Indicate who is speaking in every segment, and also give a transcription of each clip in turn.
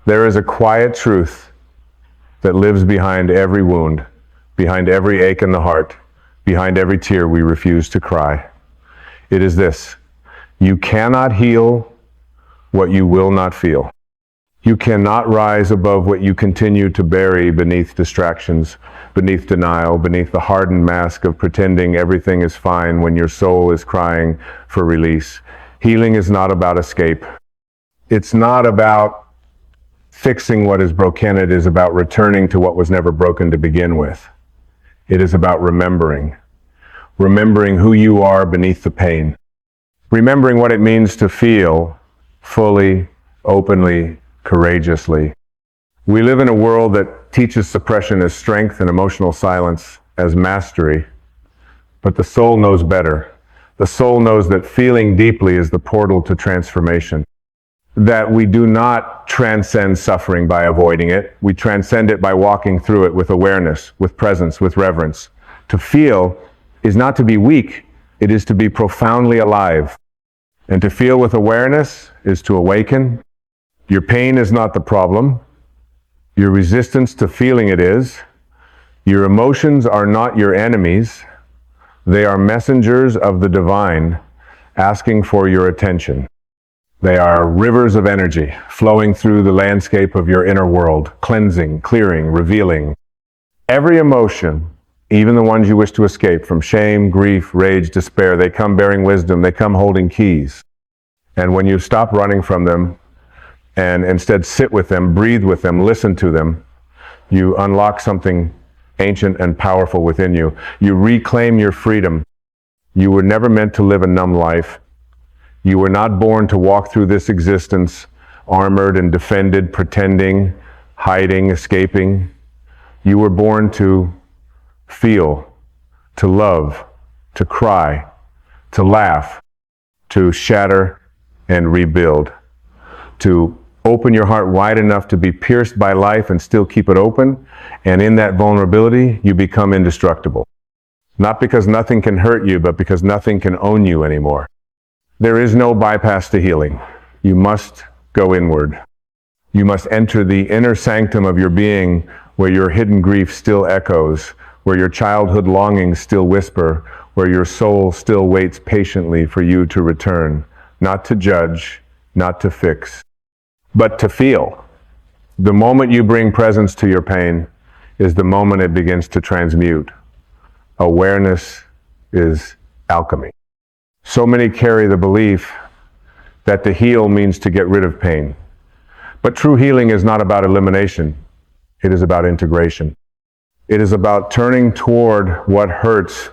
Speaker 1: There is a quiet truth that lives behind every wound, behind every ache in the heart, behind every tear we refuse to cry. It is this: you cannot heal what you will not feel. You cannot rise above what you continue to bury beneath distractions, beneath denial, beneath the hardened mask of pretending everything is fine when your soul is crying for release. Healing is not about escape. It's not about fixing what is broken. It is about returning to what was never broken to begin with. It is about remembering who you are beneath the pain. Remembering what it means to feel fully, openly, courageously. We live in a world that teaches suppression as strength and emotional silence as mastery. But the soul knows better. The soul knows that feeling deeply is the portal to transformation. That we do not transcend suffering by avoiding it. We transcend it by walking through it with awareness, with presence, with reverence. To feel is not to be weak. It is to be profoundly alive. And to feel with awareness is to awaken. Your pain is not the problem. Your resistance to feeling it is. Your emotions are not your enemies. They are messengers of the divine asking for your attention. They are rivers of energy flowing through the landscape of your inner world, cleansing, clearing, revealing. Every emotion, even the ones you wish to escape, from shame, grief, rage, despair, they come bearing wisdom, they come holding keys. And when you stop running from them and instead sit with them, breathe with them, listen to them, you unlock something ancient and powerful within you. You reclaim your freedom. You were never meant to live a numb life. You were not born to walk through this existence armored and defended, pretending, hiding, escaping. You were born to feel, to love, to cry, to laugh, to shatter and rebuild, to open your heart wide enough to be pierced by life and still keep it open. And in that vulnerability, you become indestructible. Not because nothing can hurt you, but because nothing can own you anymore. There is no bypass to healing. You must go inward. You must enter the inner sanctum of your being, where your hidden grief still echoes, where your childhood longings still whisper, where your soul still waits patiently for you to return, not to judge, not to fix, but to feel. The moment you bring presence to your pain is the moment it begins to transmute. Awareness is alchemy. So many carry the belief that to heal means to get rid of pain. But true healing is not about elimination. It is about integration. It is about turning toward what hurts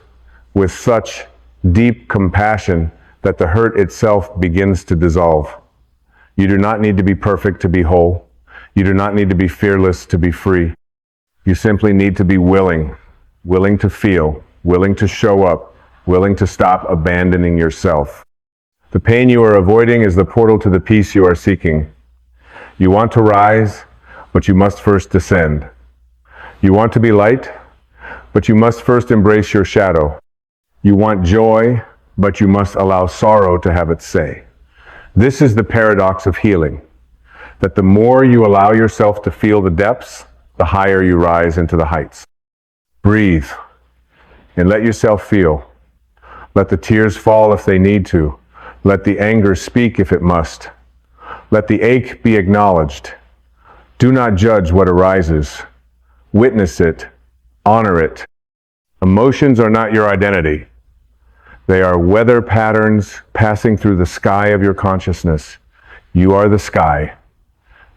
Speaker 1: with such deep compassion that the hurt itself begins to dissolve. You do not need to be perfect to be whole. You do not need to be fearless to be free. You simply need to be willing to feel, willing to show up, willing to stop abandoning yourself. The pain you are avoiding is the portal to the peace you are seeking. You want to rise, but you must first descend. You want to be light, but you must first embrace your shadow. You want joy, but you must allow sorrow to have its say. This is the paradox of healing, that the more you allow yourself to feel the depths, the higher you rise into the heights. Breathe and let yourself feel. Let the tears fall if they need to. Let the anger speak if it must. Let the ache be acknowledged. Do not judge what arises. Witness it. Honor it. Emotions are not your identity. They are weather patterns passing through the sky of your consciousness. You are the sky.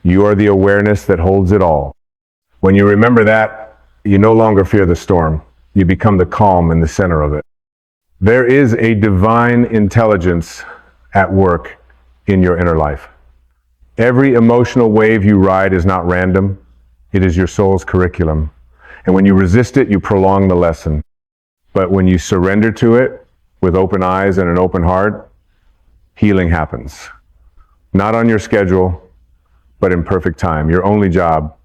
Speaker 1: You are the awareness that holds it all. When you remember that, you no longer fear the storm. You become the calm in the center of it. There is a divine intelligence at work in your inner life. Every emotional wave you ride is not random. It is your soul's curriculum. And when you resist it, you prolong the lesson. But when you surrender to it with open eyes and an open heart, healing happens. Not on your schedule, but in perfect time. Your only job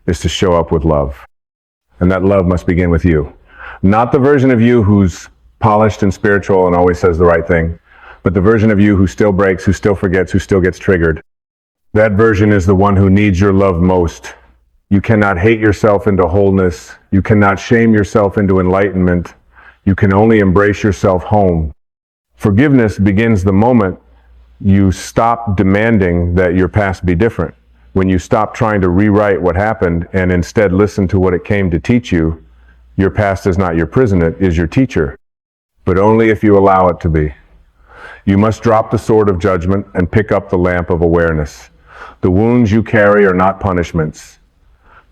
Speaker 1: is to show up with love. And that love must begin with you. Not the version of you who's polished and spiritual and always says the right thing, but the version of you who still breaks, who still forgets, who still gets triggered. That version is the one who needs your love most. You cannot hate yourself into wholeness. You cannot shame yourself into enlightenment. You can only embrace yourself home. Forgiveness begins the moment you stop demanding that your past be different. When you stop trying to rewrite what happened and instead listen to what it came to teach you, your past is not your prison, it is your teacher. But only if you allow it to be. You must drop the sword of judgment and pick up the lamp of awareness. The wounds you carry are not punishments.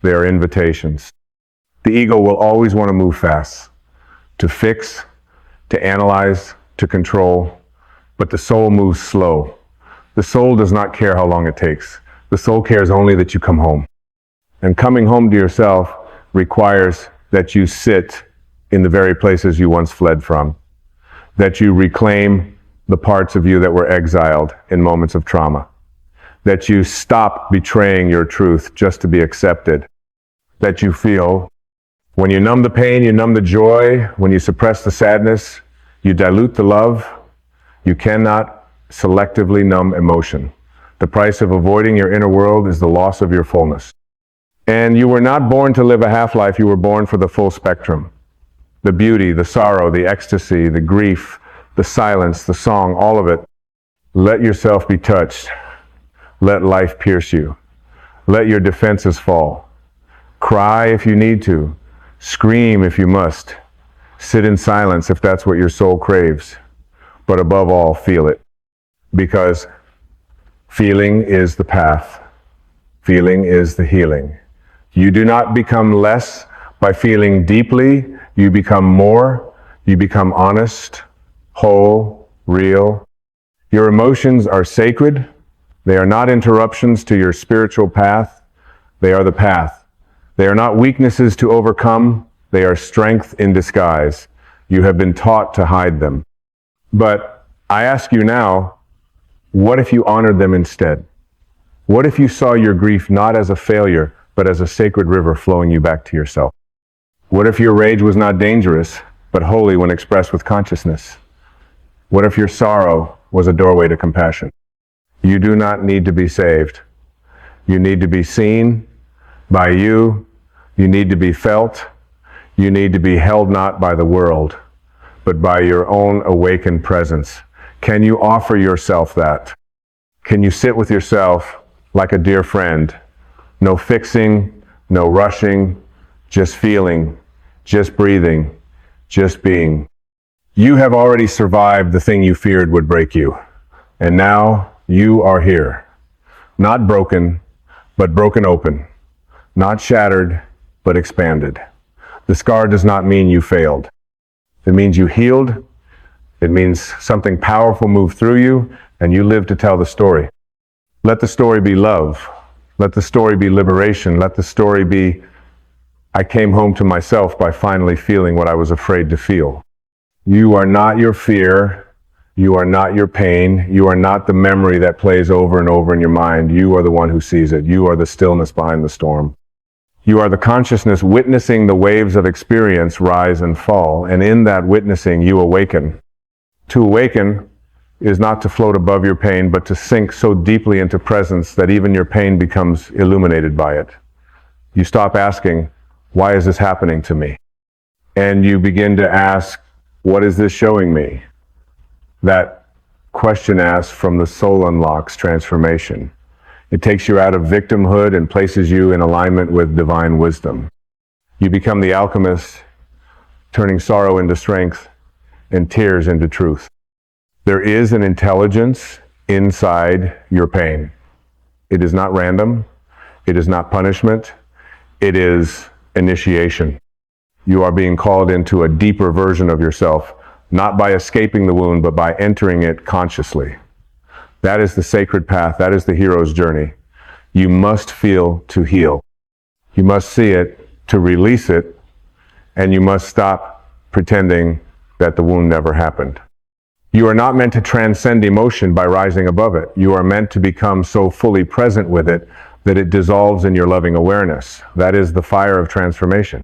Speaker 1: They are invitations. The ego will always want to move fast, to fix, to analyze, to control, but the soul moves slow. The soul does not care how long it takes. The soul cares only that you come home. And coming home to yourself requires that you sit in the very places you once fled from, that you reclaim the parts of you that were exiled in moments of trauma, that you stop betraying your truth just to be accepted, that you feel. When you numb the pain, you numb the joy. When you suppress the sadness, you dilute the love. You cannot selectively numb emotion. The price of avoiding your inner world is the loss of your fullness. And you were not born to live a half-life, you were born for the full spectrum. The beauty, the sorrow, the ecstasy, the grief, the silence, the song, all of it. Let yourself be touched. Let life pierce you. Let your defenses fall. Cry if you need to. Scream if you must. Sit in silence if that's what your soul craves. But above all, feel it. Because feeling is the path. Feeling is the healing. You do not become less by feeling deeply. You become more. You become honest, whole, real. Your emotions are sacred. They are not interruptions to your spiritual path. They are the path. They are not weaknesses to overcome. They are strength in disguise. You have been taught to hide them. But I ask you now, what if you honored them instead? What if you saw your grief not as a failure, but as a sacred river flowing you back to yourself? What if your rage was not dangerous, but holy when expressed with consciousness? What if your sorrow was a doorway to compassion? You do not need to be saved. You need to be seen by you. You need to be felt. You need to be held not by the world, but by your own awakened presence. Can you offer yourself that? Can you sit with yourself like a dear friend? No fixing, no rushing, just feeling, just breathing, just being. You have already survived the thing you feared would break you. And now you are here. Not broken, but broken open. Not shattered, but expanded. The scar does not mean you failed. It means you healed. It means something powerful moved through you, and you live to tell the story. Let the story be love. Let the story be liberation. Let the story be, I came home to myself by finally feeling what I was afraid to feel. You are not your fear. You are not your pain. You are not the memory that plays over and over in your mind. You are the one who sees it. You are the stillness behind the storm. You are the consciousness witnessing the waves of experience rise and fall, and in that witnessing you awaken. To awaken is not to float above your pain, but to sink so deeply into presence that even your pain becomes illuminated by it. You stop asking, why is this happening to me? And you begin to ask, what is this showing me? That question asked from the soul unlocks transformation. It takes you out of victimhood and places you in alignment with divine wisdom. You become the alchemist, turning sorrow into strength and tears into truth. There is an intelligence inside your pain. It is not random. It is not punishment. It is initiation. You are being called into a deeper version of yourself, not by escaping the wound, but by entering it consciously. That is the sacred path. That is the hero's journey. You must feel to heal. You must see it to release it, and you must stop pretending that the wound never happened. You are not meant to transcend emotion by rising above it. You are meant to become so fully present with it that it dissolves in your loving awareness. That is the fire of transformation.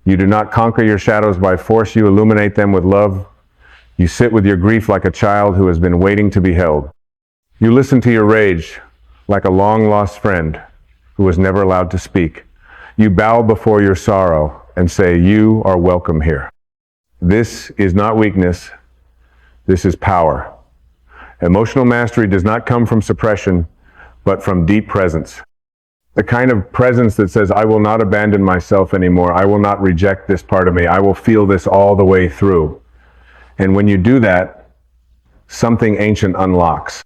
Speaker 1: You do not conquer your shadows by force. You illuminate them with love. You sit with your grief like a child who has been waiting to be held. You listen to your rage like a long-lost friend who was never allowed to speak. You bow before your sorrow and say, you are welcome here. This is not weakness. This is power. Emotional mastery does not come from suppression, but from deep presence. The kind of presence that says, I will not abandon myself anymore. I will not reject this part of me. I will feel this all the way through. And when you do that, something ancient unlocks.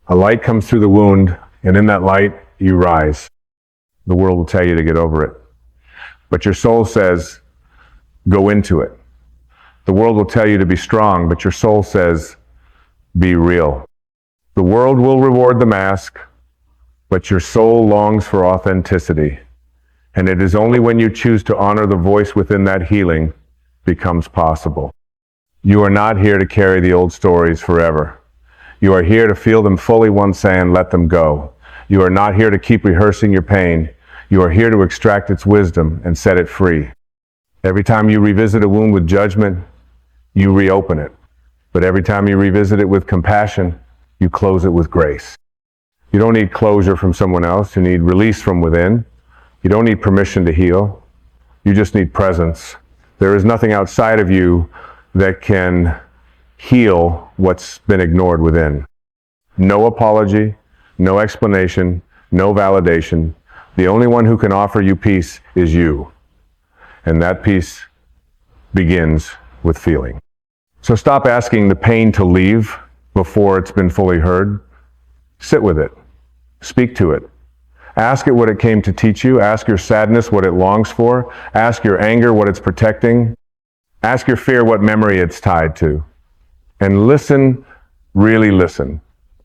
Speaker 1: A light comes through the wound, and in that light, you rise. The world will tell you to get over it. But your soul says, go into it. The world will tell you to be strong, but your soul says, be real. The world will reward the mask, but your soul longs for authenticity. And it is only when you choose to honor the voice within that healing becomes possible. You are not here to carry the old stories forever. You are here to feel them fully once and let them go. You are not here to keep rehearsing your pain. You are here to extract its wisdom and set it free. Every time you revisit a wound with judgment, you reopen it. But every time you revisit it with compassion, you close it with grace. You don't need closure from someone else. You need release from within. You don't need permission to heal. You just need presence. There is nothing outside of you that can heal what's been ignored within. No apology, no explanation, no validation. The only one who can offer you peace is you. And that peace begins with feeling. So stop asking the pain to leave before it's been fully heard. Sit with it. Speak to it. Ask it what it came to teach you. Ask your sadness what it longs for. Ask your anger what it's protecting. Ask your fear what memory it's tied to. And listen, really listen,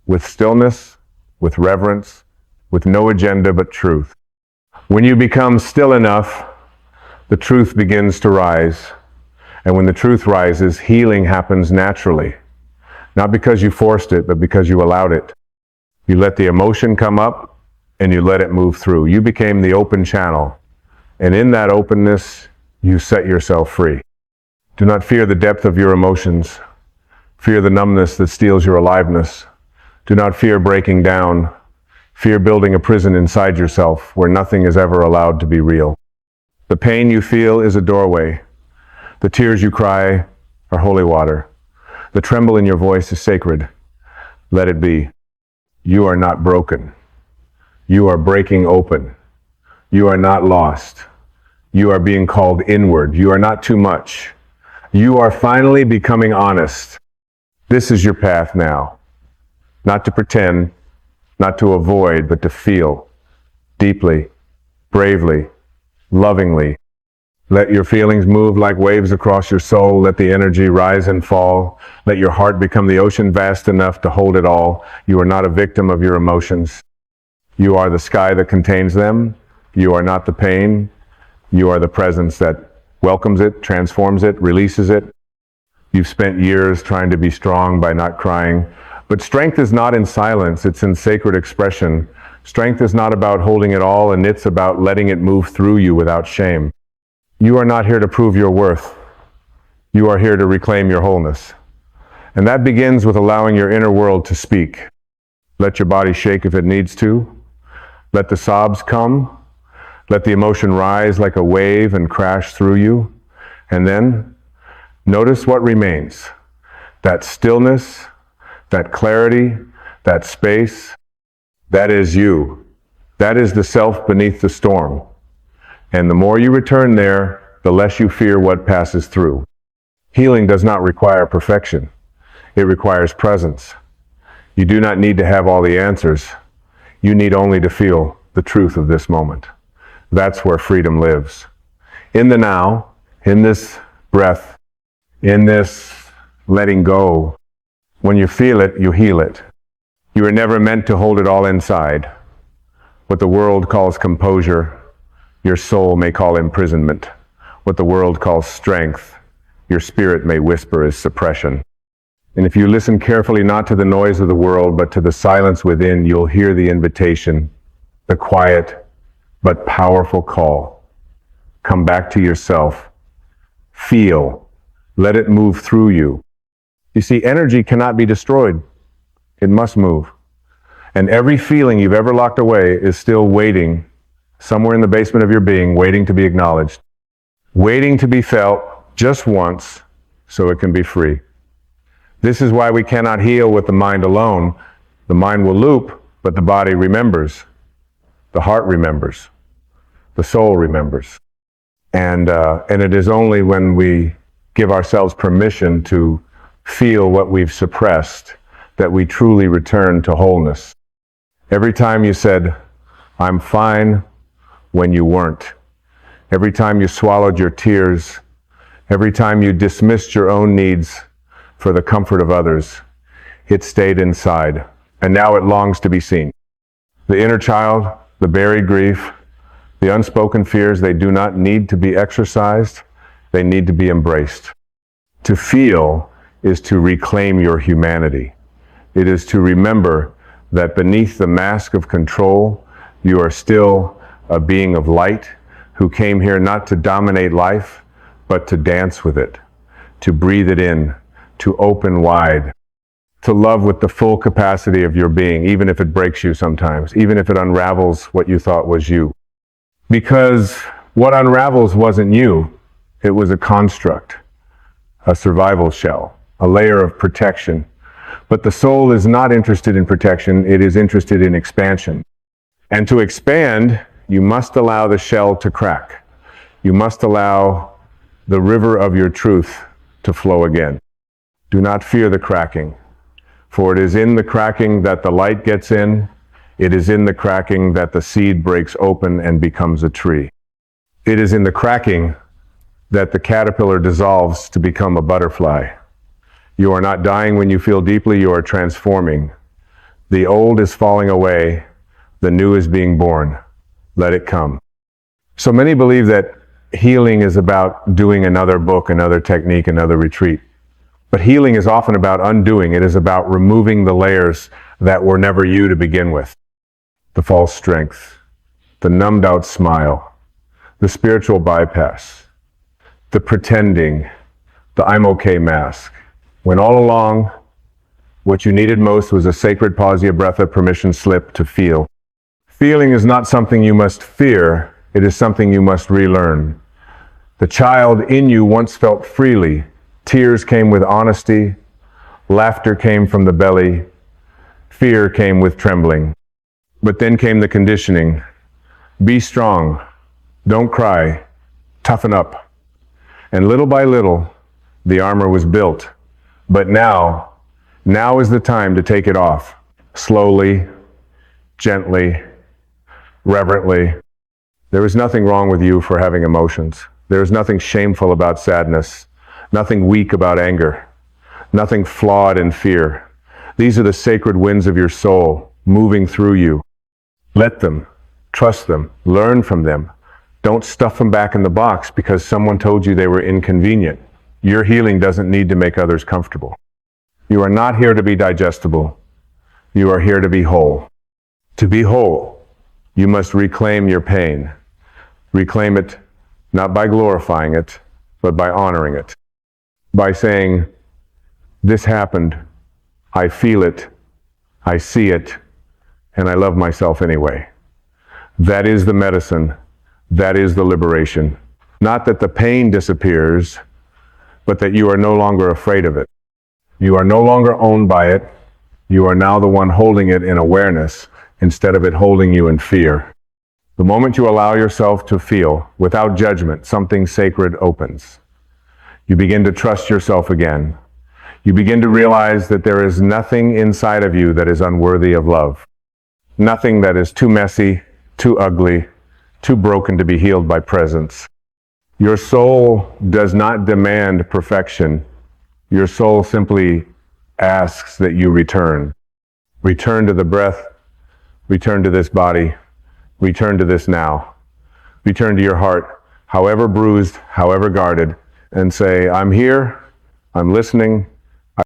Speaker 1: with stillness, with reverence, with no agenda but truth. When you become still enough, the truth begins to rise. And when the truth rises, healing happens naturally. Not because you forced it, but because you allowed it. You let the emotion come up, and you let it move through. You became the open channel. And in that openness, you set yourself free. Do not fear the depth of your emotions. Fear the numbness that steals your aliveness. Do not fear breaking down. Fear building a prison inside yourself where nothing is ever allowed to be real. The pain you feel is a doorway. The tears you cry are holy water. The tremble in your voice is sacred. Let it be. You are not broken. You are breaking open. You are not lost. You are being called inward. You are not too much. You are finally becoming honest. This is your path now. Not to pretend, not to avoid, but to feel deeply, bravely, lovingly. Let your feelings move like waves across your soul. Let the energy rise and fall. Let your heart become the ocean vast enough to hold it all. You are not a victim of your emotions. You are the sky that contains them. You are not the pain. You are the presence that welcomes it, transforms it, releases it. You've spent years trying to be strong by not crying. But strength is not in silence, it's in sacred expression. Strength is not about holding it all, and it's about letting it move through you without shame. You are not here to prove your worth. You are here to reclaim your wholeness. And that begins with allowing your inner world to speak. Let your body shake if it needs to. Let the sobs come. Let the emotion rise like a wave and crash through you. And then notice what remains. That stillness, that clarity, that space, that is you. That is the self beneath the storm. And the more you return there, the less you fear what passes through. Healing does not require perfection. It requires presence. You do not need to have all the answers. You need only to feel the truth of this moment. That's where freedom lives. In the now, in this breath, in this letting go, when you feel it, you heal it. You are never meant to hold it all inside. What the world calls composure, your soul may call imprisonment. What the world calls strength, your spirit may whisper is suppression. And if you listen carefully not to the noise of the world, but to the silence within, you'll hear the invitation, the quiet but powerful call. Come back to yourself. Feel. Let it move through you. You see, energy cannot be destroyed. It must move. And every feeling you've ever locked away is still waiting somewhere in the basement of your being, waiting to be acknowledged, waiting to be felt just once so it can be free. This is why we cannot heal with the mind alone. The mind will loop, but the body remembers. The heart remembers. The soul remembers. And it is only when we give ourselves permission to feel what we've suppressed that we truly return to wholeness. Every time you said, "I'm fine," when you weren't. Every time you swallowed your tears. Every time you dismissed your own needs for the comfort of others, it stayed inside, and now it longs to be seen. The inner child, the buried grief, the unspoken fears, they do not need to be exercised, they need to be embraced. To feel is to reclaim your humanity. It is to remember that beneath the mask of control, you are still a being of light who came here not to dominate life, but to dance with it, to breathe it in, to open wide, to love with the full capacity of your being, even if it breaks you sometimes, even if it unravels what you thought was you. Because what unravels wasn't you, it was a construct, a survival shell, a layer of protection. But the soul is not interested in protection, it is interested in expansion. And to expand, you must allow the shell to crack. You must allow the river of your truth to flow again. Do not fear the cracking, for it is in the cracking that the light gets in. It is in the cracking that the seed breaks open and becomes a tree. It is in the cracking that the caterpillar dissolves to become a butterfly. You are not dying when you feel deeply, you are transforming. The old is falling away, the new is being born. Let it come. So many believe that healing is about doing another book, another technique, another retreat. But healing is often about undoing. It is about removing the layers that were never you to begin with. The false strength, the numbed out smile, the spiritual bypass, the pretending, the I'm okay mask. When all along, what you needed most was a sacred pause, a breath of permission slip to feel. Feeling is not something you must fear, it is something you must relearn. The child in you once felt freely. Tears came with honesty, laughter came from the belly, fear came with trembling. But then came the conditioning. Be strong, don't cry, toughen up. And little by little, the armor was built. But now is the time to take it off. Slowly, gently, reverently. There is nothing wrong with you for having emotions. There is nothing shameful about sadness, nothing weak about anger, nothing flawed in fear. These are the sacred winds of your soul moving through you. Let them, trust them, learn from them. Don't stuff them back in the box because someone told you they were inconvenient. Your healing doesn't need to make others comfortable. You are not here to be digestible. You are here to be whole. To be whole, you must reclaim your pain. Reclaim it not by glorifying it, but by honoring it. By saying, this happened, I feel it, I see it, and I love myself anyway. That is the medicine. That is the liberation. Not that the pain disappears, but that you are no longer afraid of it. You are no longer owned by it. You are now the one holding it in awareness instead of it holding you in fear. The moment you allow yourself to feel, without judgment, something sacred opens. You begin to trust yourself again. You begin to realize that there is nothing inside of you that is unworthy of love. Nothing that is too messy, too ugly, too broken to be healed by presence. Your soul does not demand perfection. Your soul simply asks that you return. Return to the breath. Return to this body. Return to this now. Return to your heart, however bruised, however guarded, and say, I'm here, I'm listening,